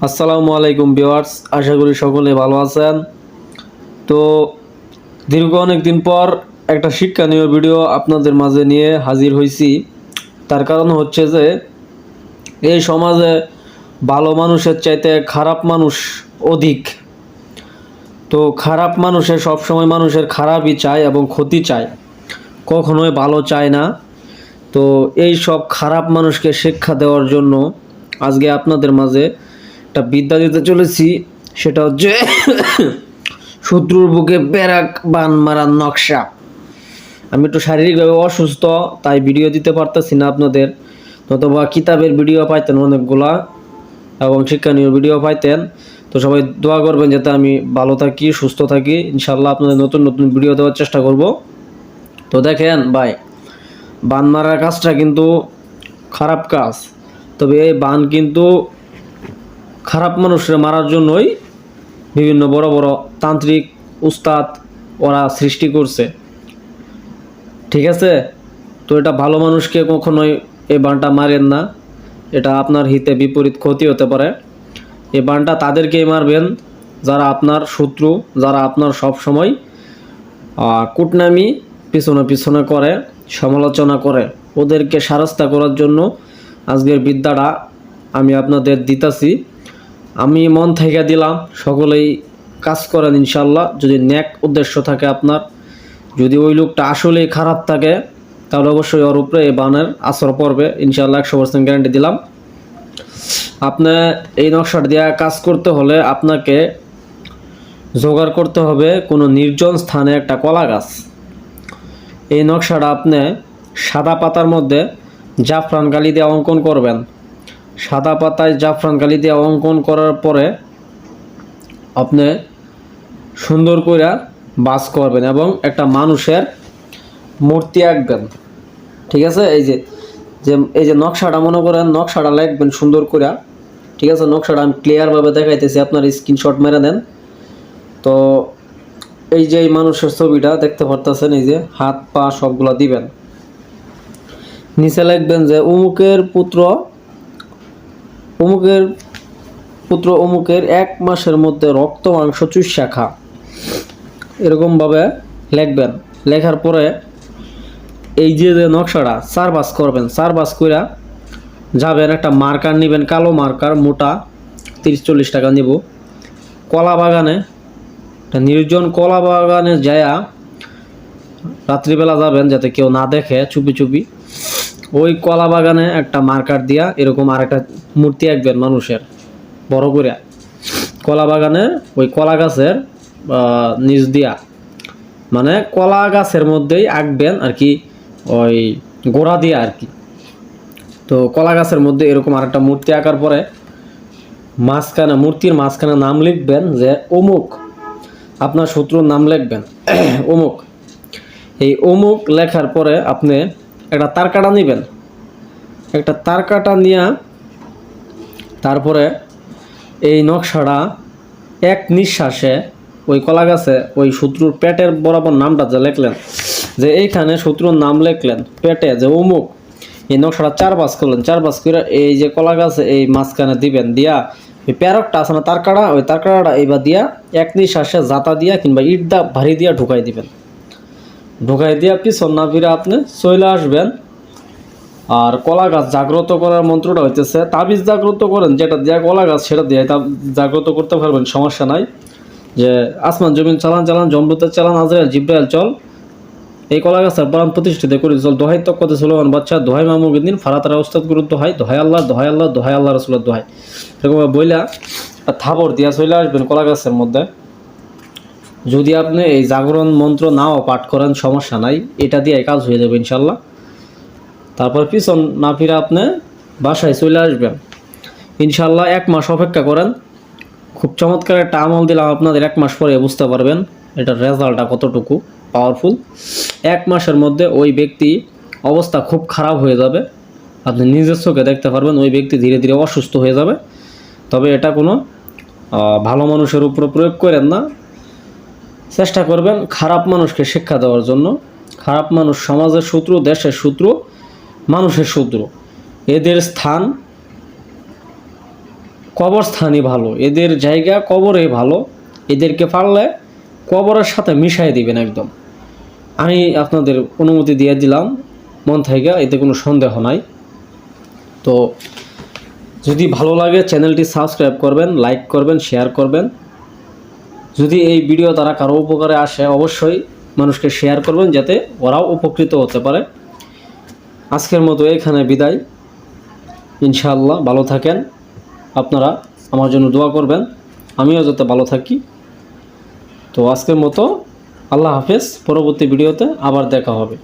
আসসালামু আলাইকুম ভিউয়ার্স, আশা করি সকলে ভালো আছেন। তো দীর্ঘ অনেক দিন পর একটা শিক্ষণীয় ভিডিও আপনাদের মাঝে নিয়ে হাজির হয়েছি। তার কারণ হচ্ছে যে এই সমাজে ভালো মানুষের চাইতে খারাপ মানুষ অধিক। তো খারাপ মানুষের সবসময় মানুষের খারাপই চায় এবং ক্ষতি চায়, কখনোই ভালো চায় না। তো এই সব খারাপ মানুষকে শিক্ষা দেওয়ার জন্য আজকে আপনাদের মাঝে একটা বিদ্যা দিতে চলেছি। সেটা হচ্ছে শত্রুর বুকে ব্যারাক বান মারার নকশা। আমি একটু শারীরিকভাবে অসুস্থ, তাই ভিডিও দিতে পারতেছি না আপনাদের। নতুবা কিতাবের ভিডিও পাইতেন অনেকগুলা এবং শিক্ষণীয় ভিডিও পাইতেন। তো সবাই দোয়া করবেন যাতে আমি ভালো থাকি, সুস্থ থাকি। ইনশাল্লাহ আপনাদের নতুন নতুন ভিডিও দেওয়ার চেষ্টা করব। তো দেখেন ভাই, বান মারার কাজটা কিন্তু খারাপ কাজ, তবে এই বান কিন্তু খারাপ মানুষরা মারার জন্যই বিভিন্ন বড় বড় তান্ত্রিক উস্তাদ ওরা সৃষ্টি করছে, ঠিক আছে? তো এটা ভালো মানুষকে কখনোই এই বানটা মারেন না, এটা আপনার হিতে বিপরীত ক্ষতি হতে পারে। এই বানটা তাদেরকেই মারবেন যারা আপনার শত্রু, যারা আপনার সব সময় কুটনামি পিছনে পিছনে করে, সমালোচনা করে। ওদেরকে সারাস্তা করার জন্য আজকের বিদ্যাটা আমি আপনাদের দিতাছি। আমি মন থেকে দিলাম, সকলেই কাজ করেন ইনশাল্লাহ। যদি ন্যাক উদ্দেশ্য থাকে আপনার, যদি ওই লোকটা আসলেই খারাপ থাকে, তাহলে অবশ্যই ওর উপরে এই বানের আসর পড়বে ইনশাল্লাহ, 100% গ্যারান্টি দিলাম। আপনি এই নকশাটা দিয়ে কাজ করতে হলে আপনাকে জোগাড় করতে হবে কোনো নির্জন স্থানে একটা কলা গাছ। এই নকশাটা আপনি সাদা পাতার মধ্যে জাফরান কালি দিয়ে অঙ্কন করবেন। সাদা পাতায় জাফরান কালি দিয়ে অঙ্কন করার পরে আপনি সুন্দর করে বাস করবেন এবং একটা মানুষের মূর্তি আঁকবেন, ঠিক আছে? এই যে নকশাটা মনে করেন, নকশাটা লিখবেন সুন্দর করে, ঠিক আছে? নকশাটা আমি ক্লিয়ারভাবে দেখাইতেছি, আপনার স্ক্রিনশট মেরে দেন। তো এই যে এই মানুষের ছবিটা দেখতে পারতেছেন, এই যে হাত পা সবগুলো দিবেন। নিচে লিখবেন যে অমুকের পুত্র অমুকের 1 মাসের মধ্যে রক্ত মাংস চুষা খা, এরকমভাবে লিখবেন। লেখার পরে এই যে নকশাটা 4 বাস করবেন, 4 বাস করে যাবেন, একটা মার্কার নেবেন, কালো মার্কার, মোটা 30-40 টাকা নিব। কলা বাগানে, একটা নির্জন কলা বাগানে যায়া রাত্রিবেলা যাবেন যাতে কেউ না দেখে, চুপি চুপি ওই কলা বাগানে একটা মার্কার দিয়া এরকম আরেকটা মূর্তি আঁকবেন মানুষের বড় করে। কলা বাগানে ওই কলা গাছের নিচ দিয়া, মানে কলা গাছের মধ্যেই আঁকবেন আর কি, ওই গোড়া দিয়া আর কি। তো কলা গাছের মধ্যে এরকম আরেকটা মূর্তি আঁকার পরে মাঝখানে, মূর্তির মাঝখানে নাম লিখবেন যে অমুক, আপনার শত্রুর নাম লিখবেন অমুক। এই অমুক লেখার পরে আপনি একটা তার কাটা নেবেন, একটা তার কাটা নিয়ে তারপরে এই নকশাটা এক নিঃশ্বাসে ওই কলা গাছে ওই শত্রুর পেটের বরাবর নামটা যে লিখলেন, যে এইখানে শত্রুর নাম লিখলেন পেটে যে অমুক, এই নকশাটা 4 বাস করলেন। 4 বাস করে এই যে কলা গাছে এই মাঝখানে দিবেন, দিয়া ওই প্যারকটা আছে না তার কাটা, ওই তার কাটাটা এইবার দিয়া এক নিঃশ্বাসে জাতা দিয়া কিংবা ইট দা ভারী দিয়া ঢুকাই দিবেন। ঢুকাই দিয়া পিছন না ফিরে আপনি চলে আসবেন। আর কলা গাছ জাগ্রত করার মন্ত্রটা হইতেছে, তাবিজ জাগ্রত করেন যেটা দেয়া কলা গাছ সেটা দিয়ে জাগ্রত করতে পারবেন, সমস্যা নাই। যে আসমান জমিন চালান চালান, জমরুতের চালান, আজরাইল জিব্রাইল চল, এই কলা গাছের প্রাণ প্রতিষ্ঠিত করি চল, দোহাই তক্কতে সুলেমান বাচ্চা, দোহাই মামুদ্দিন ফারাতারা উস্তাদ গুরু দোহাই, দোহাই আল্লাহ দোহাই আল্লাহ দোহাই আল্লাহ রসুলের দোহাই, এরকম বইলা থাবর দিয়া চলে আসবেন কলা গাছের মধ্যে। যদি আপনি এই জাগরণ মন্ত্র নাও পাঠ করেন সমস্যা নাই, এটা দিয়ে কাজ হয়ে যাবে ইনশাল্লাহ। তারপর পিছন না ফিরে আপনি বাসায় চলে আসবেন ইনশাল্লাহ। 1 মাস অপেক্ষা করেন। খুব চমৎকার একটা আমল দিলাম আপনাদের, 1 মাস পরে বুঝতে পারবেন এটার রেজাল্টটা কতটুকু পাওয়ারফুল। 1 মাসের মধ্যে ওই ব্যক্তি অবস্থা খুব খারাপ হয়ে যাবে, আপনি নিজের চোখে দেখতে পারবেন ওই ব্যক্তি ধীরে ধীরে অসুস্থ হয়ে যাবে। তবে এটা কোনো ভালো মানুষের উপর প্রয়োগ করেন না, চেষ্টা করবেন খারাপ মানুষকে শিক্ষা দেওয়ার জন্য। খারাপ মানুষ সমাজের শত্রু, দেশের শত্রু, মানুষের শত্রু। এদের স্থান কবরস্থানই ভালো, এদের জায়গা কবরে ভালো। এদেরকে পারলে কবরের সাথে মিশাই দিবেন একদম। আমি আপনাদের অনুমতি দিয়ে দিলাম মন থেকে, এতে কোনো সন্দেহ নাই। তো যদি ভালো লাগে চ্যানেলটি সাবস্ক্রাইব করবেন, লাইক করবেন, শেয়ার করবেন। যদি এই ভিডিও দ্বারা কারো উপকারে আসে অবশ্যই মানুষকে শেয়ার করবেন, যাতে ওরাও উপকৃত হতে পারে। আজকের মতো এখানে বিদায়। ইনশাআল্লাহ ভালো থাকেন, আপনারা আমার জন্য দোয়া করবেন, আমিও যাতে ভালো থাকি। তো আজকের মতো আল্লাহ হাফেজ, পরবর্তী ভিডিওতে আবার দেখা হবে।